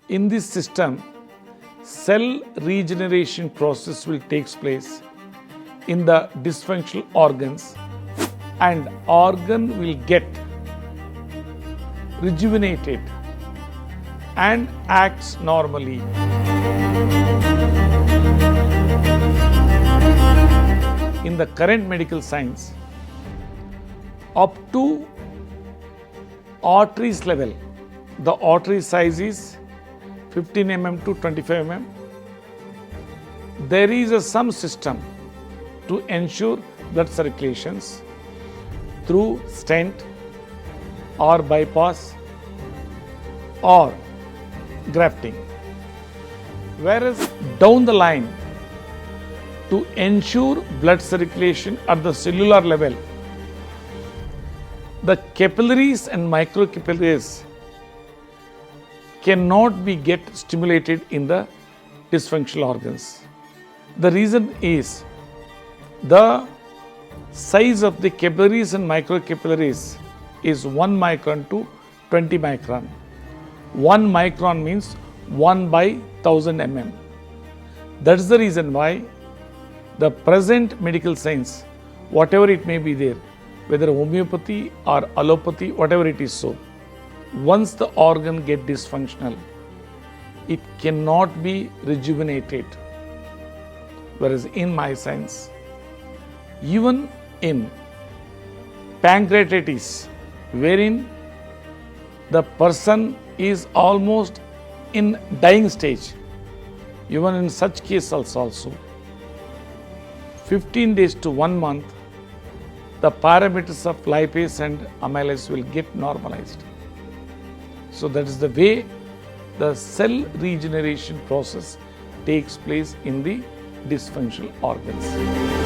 In this system, cell regeneration process will take place in the dysfunctional organs and organ will get rejuvenated and acts normally. In the current medical science, up to arteries level, the artery size is 15 mm to 25 mm. There is some system to ensure blood circulations through stent or bypass or grafting. Whereas down the line, to ensure blood circulation at the cellular level, the capillaries and microcapillaries cannot be get stimulated in the dysfunctional organs. The reason is the size of the capillaries and microcapillaries is 1 micron to 20 micron. 1 micron means 1 by 1000 mm. That's the reason why the present medical science, whatever it may be there, whether homeopathy or allopathy, whatever it is so, once the organ get dysfunctional, it cannot be rejuvenated. Whereas in my science, even in pancreatitis, wherein the person is almost in dying stage, even in such cases also, 15 days to 1 month, the parameters of lipase and amylase will get normalized. So that is the way the cell regeneration process takes place in the dysfunctional organs.